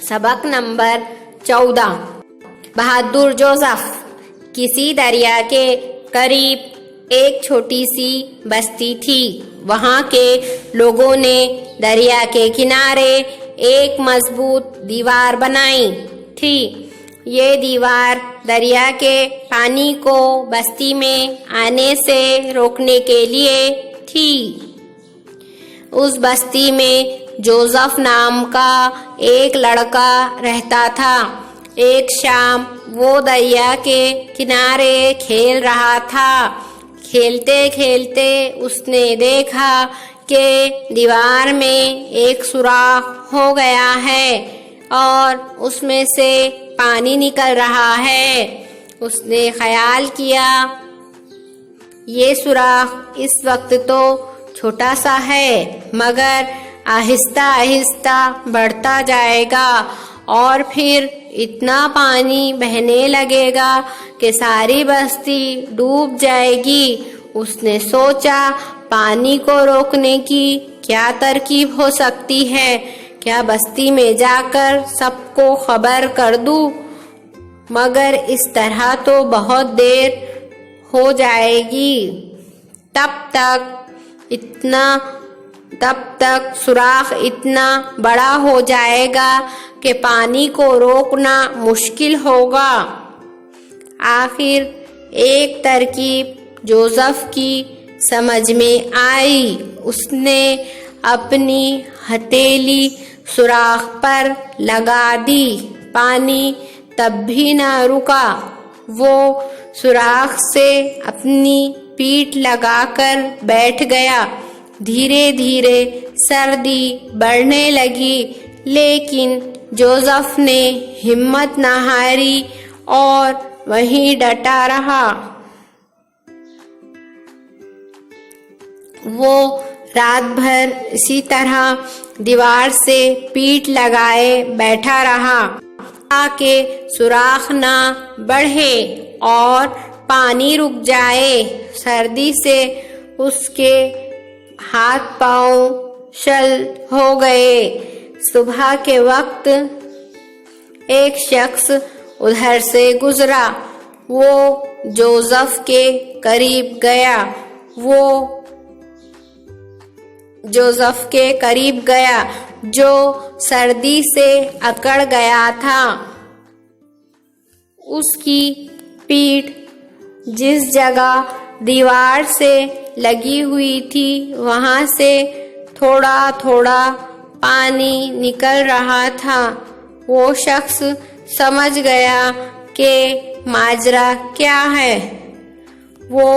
सबक नंबर 14। बहादुर जोसेफ। किसी दरिया के करीब एक छोटी सी बस्ती थी। वहां के लोगों ने दरिया के किनारे एक मजबूत दीवार बनाई थी। ये दीवार दरिया के पानी को बस्ती में आने से रोकने के लिए थी। उस बस्ती में जोसेफ नाम का एक लड़का रहता था। एक शाम वो दरिया के किनारे खेल रहा था। खेलते खेलते उसने देखा कि दीवार में एक सुराख हो गया है और उसमें से पानी निकल रहा है। उसने ख्याल किया, ये सुराख इस वक्त तो छोटा सा है, मगर आहिस्ता आहिस्ता बढ़ता जाएगा और फिर इतना पानी बहने लगेगा कि सारी बस्ती डूब जाएगी। उसने सोचा, पानी को रोकने की क्या तरकीब हो सकती है? क्या बस्ती में जाकर सबको खबर कर दूं? मगर इस तरह तो बहुत देर हो जाएगी। तब तक सुराख इतना बड़ा हो जाएगा कि पानी को रोकना मुश्किल होगा। आखिर एक तरकीब जोसेफ की समझ में आई। उसने अपनी हथेली सुराख पर लगा दी। पानी तब भी न रुका। वो सुराख से अपनी पीठ लगाकर बैठ गया। धीरे धीरे सर्दी बढ़ने लगी, लेकिन जोसेफ ने हिम्मत न हारी और वहीं डटा रहा। वो रात भर इसी तरह दीवार से पीठ लगाए बैठा रहा ताकि सुराख न बढ़े और पानी रुक जाए। सर्दी से उसके हाथ पांव शल हो गए। सुबह के वक्त एक शख्स उधर से गुजरा। वो जोसेफ के करीब गया। जो सर्दी से अकड़ गया था। उसकी पीठ जिस जगह दीवार से लगी हुई थी, वहां से थोड़ा थोड़ा पानी निकल रहा था। वो शख्स समझ गया कि माजरा क्या है। वो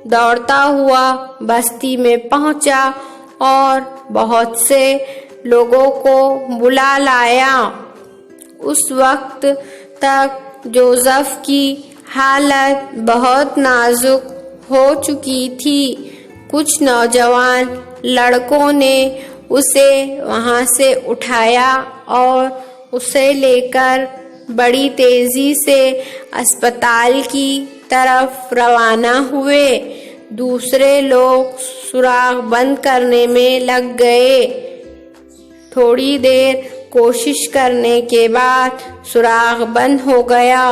दौड़ता हुआ बस्ती में पहुंचा और बहुत से लोगों को बुला लाया। उस वक्त तक जोसेफ की हालत बहुत नाजुक हो चुकी थी। कुछ नौजवान लड़कों ने उसे वहां से उठाया और उसे लेकर बड़ी तेजी से अस्पताल की तरफ रवाना हुए। दूसरे लोग सुराख बंद करने में लग गए। थोड़ी देर कोशिश करने के बाद सुराख बंद हो गया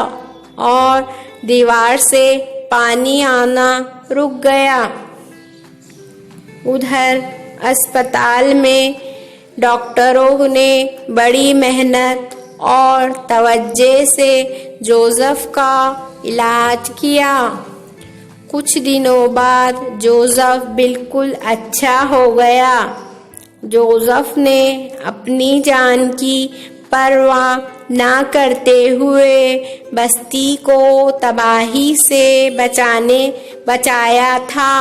और दीवार से पानी आना रुक गया। उधर अस्पताल में डॉक्टरों ने बड़ी मेहनत और तवज्जो से जोसेफ का इलाज किया। कुछ दिनों बाद जोसेफ बिल्कुल अच्छा हो गया। जोसेफ ने अपनी जान की परवाह ना करते हुए बस्ती को तबाही से बचाया था।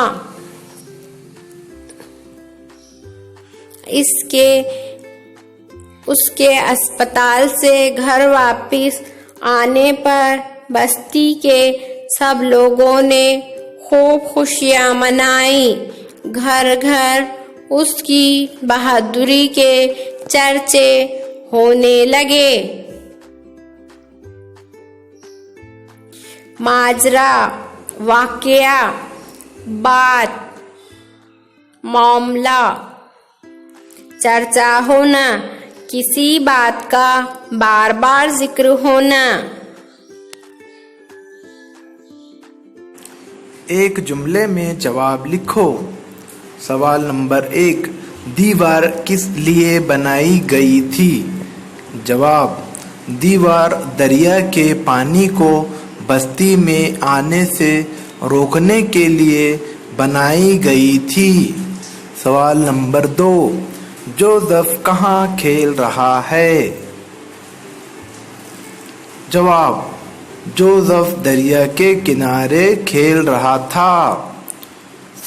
उसके अस्पताल से घर वापस आने पर बस्ती के सब लोगों ने खूब खुशियां मनाई। घर घर उसकी बहादुरी के चर्चे होने लगे। माजरा, वाकया, बात, मामला, चर्चा होना, किसी बात का बार बार जिक्र होना। एक जुमले में जवाब लिखो। सवाल नंबर 1, दीवार किस लिए बनाई गई थी? जवाब, दीवार दरिया के पानी को बस्ती में आने से रोकने के लिए बनाई गई थी। सवाल नंबर 2, जोसेफ कहाँ खेल रहा है? जवाब, जोसेफ दरिया के किनारे खेल रहा था।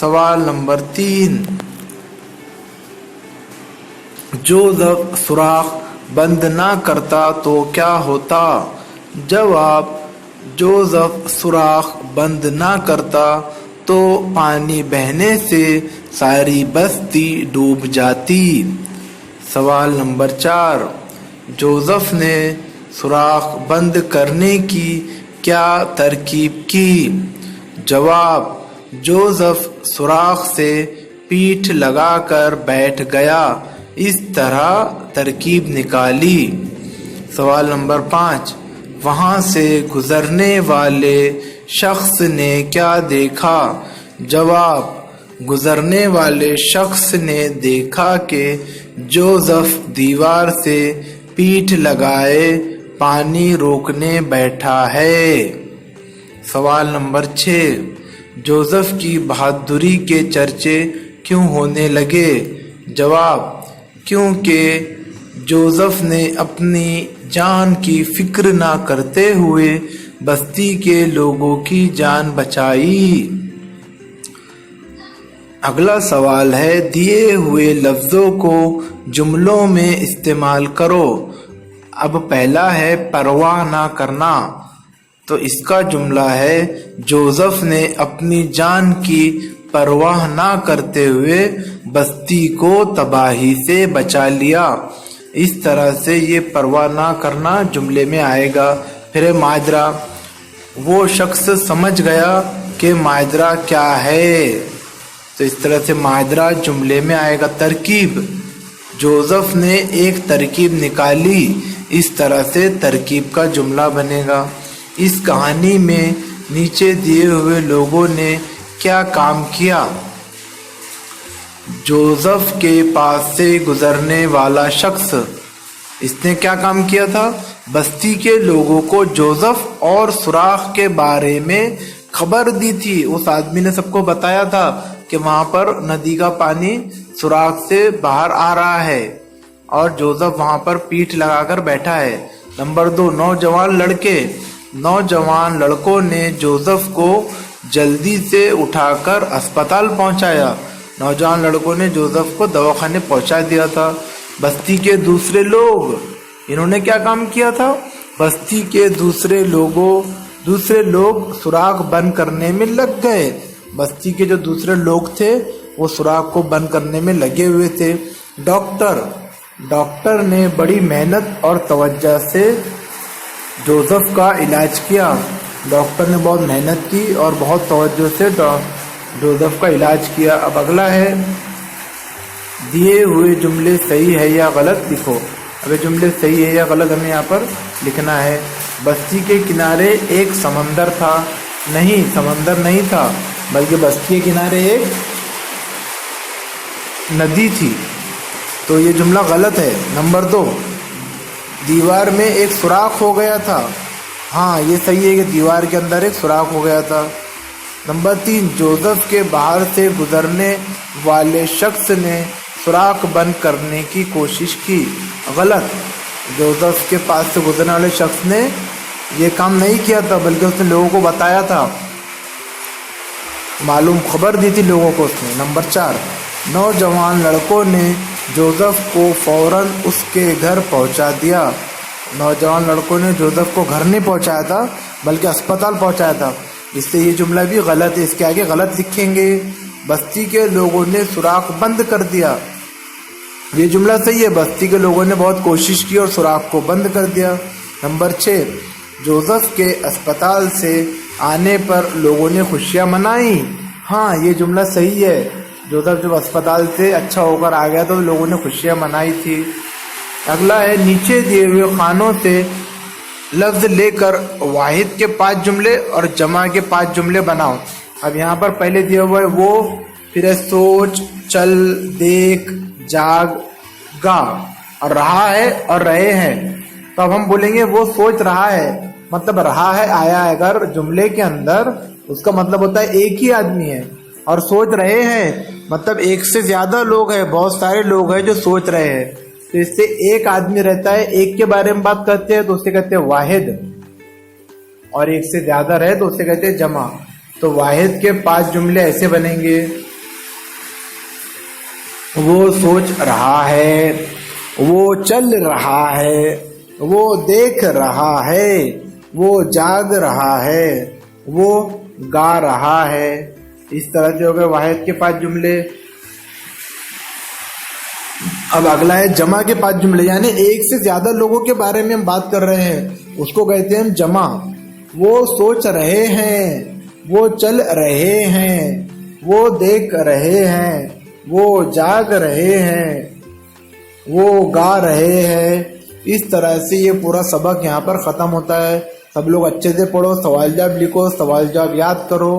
सवाल नंबर 3, जोसेफ सुराख बंद ना करता तो क्या होता? जवाब, जोसेफ सुराख बंद ना करता तो पानी बहने से सारी बस्ती डूब जाती। सवाल नंबर 4, जोसेफ ने सुराख बंद करने की क्या तरकीब की? जवाब, जोसेफ सुराख से पीठ लगाकर बैठ गया, इस तरह तरकीब निकाली। सवाल नंबर 5, वहां से गुजरने वाले शख्स ने क्या देखा? जवाब, गुजरने वाले शख्स ने देखा कि जोसेफ दीवार से पीठ लगाए पानी रोकने बैठा है। सवाल नंबर 6, जोसेफ की बहादुरी के चर्चे क्यों होने लगे? जवाब, क्योंकि जोसेफ ने अपनी जान की फिक्र ना करते हुए बस्ती के लोगों की जान बचाई। अगला सवाल है, दिए हुए लफ्जों को जुमलों में इस्तेमाल करो। अब पहला है परवाह ना करना, तो इसका जुमला है, जोसेफ ने अपनी जान की परवाह ना करते हुए बस्ती को तबाही से बचा लिया। इस तरह से ये परवाह ना करना जुमले में आएगा। फिर माजरा, वो शख्स समझ गया कि माजरा क्या है, तो इस तरह से माजरा जुमले में आएगा। तरकीब, जोसेफ ने एक तरकीब निकाली, इस तरह से तरकीब का जुमला बनेगा। इस कहानी में नीचे दिए हुए लोगों ने क्या काम किया? जोसेफ के पास से गुजरने वाला शख्स, इसने क्या काम किया था? बस्ती के लोगों को जोसेफ और सुराख के बारे में खबर दी थी। उस आदमी ने सबको बताया था कि वहां पर नदी का पानी सुराख से बाहर आ रहा है और जोसेफ वहां पर पीठ लगाकर बैठा है। नंबर 2, नौजवान लड़कों ने जोसेफ को जल्दी से उठाकर अस्पताल पहुंचाया। नौजवान लड़कों ने जोसेफ को दवाखाने पहुंचा दिया था। बस्ती के दूसरे लोग, इन्होंने क्या काम किया था? बस्ती के दूसरे लोग सुराख बंद करने में लग गए। बस्ती के जो दूसरे लोग थे वो सुराख को बंद करने में लगे हुए थे। डॉक्टर ने बड़ी मेहनत और तवज्जो से जोसेफ का इलाज किया। डॉक्टर ने बहुत मेहनत की और बहुत तवज्जो से जोसेफ का इलाज किया। अब अगला है, दिए हुए जुमले सही है या गलत लिखो। अब ये जुमले सही है या गलत हमें यहाँ पर लिखना है। बस्ती के किनारे एक समंदर था। नहीं, समंदर नहीं था, बल्कि बस्ती के किनारे एक नदी थी, तो ये जुमला गलत है। नंबर 2, दीवार में एक सुराख हो गया था। हाँ, ये सही है कि दीवार के अंदर एक सुराख हो गया था। नंबर 3, जोसेफ के बाहर से गुजरने वाले शख्स ने सुराख बंद करने की कोशिश की। गलत, जोसेफ के पास से गुजरने वाले शख्स ने ये काम नहीं किया था, बल्कि उसने लोगों को बताया था, खबर दी थी लोगों को उसने। नंबर 4, नौजवान लड़कों ने जोसेफ को फौरन उसके घर पहुंचा दिया। नौजवान लड़कों ने जोसेफ को घर नहीं पहुंचाया था, बल्कि अस्पताल पहुंचाया था, इससे ये जुमला भी गलत है। इसके आगे गलत लिखेंगे। बस्ती के लोगों ने सुराख बंद कर दिया, ये जुमला सही है। बस्ती के लोगों ने बहुत कोशिश की और सुराख को बंद कर दिया। नंबर 6, जोसेफ के अस्पताल से आने पर लोगों ने खुशियां मनाई। हाँ, ये जुमला सही है। जोसेफ जब अस्पताल से अच्छा होकर आ गया तो लोगों ने खुशियां मनाई थी। اگلا ہے نیچے دیے ہوئے خانوں سے لفظ لے کر واحد کے 5 جملے اور جمع کے 5 جملے بناؤ. اب یہاں پر پہلے دیا ہوا ہے وہ، پھر ہے سوچ، چل، دیکھ، جاگ، گا، اور رہا ہے اور رہے ہیں. تو اب ہم بولیں گے وہ سوچ رہا ہے، مطلب رہا ہے آیا ہے اگر جملے کے اندر، اس کا مطلب ہوتا ہے ایک ہی آدمی ہے. اور سوچ رہے ہیں مطلب ایک سے زیادہ لوگ ہیں، بہت سارے لوگ ہیں جو سوچ رہے ہیں. تو اس سے ایک آدمی رہتا ہے، ایک کے بارے میں بات کرتے ہیں تو اسے کہتے ہیں واحد، اور ایک سے زیادہ رہے تو اسے کہتے ہیں جمع. تو واحد کے 5 جملے ایسے بنیں گے: وہ سوچ رہا ہے، وہ چل رہا ہے، وہ دیکھ رہا ہے، وہ جاگ رہا ہے، وہ گا رہا ہے. اس طرح سے ہو گئے واحد کے 5 جملے. اب اگلا ہے جمع کے 5 جملے، یعنی ایک سے زیادہ لوگوں کے بارے میں ہم بات کر رہے ہیں، اس کو کہتے ہیں ہم جمع. وہ سوچ رہے ہیں، وہ چل رہے ہیں، وہ دیکھ رہے ہیں، وہ جاگ رہے ہیں، وہ گا رہے ہیں. اس طرح سے یہ پورا سبق یہاں پر ختم ہوتا ہے. سب لوگ اچھے سے پڑھو، سوال جواب لکھو، سوال جواب یاد کرو.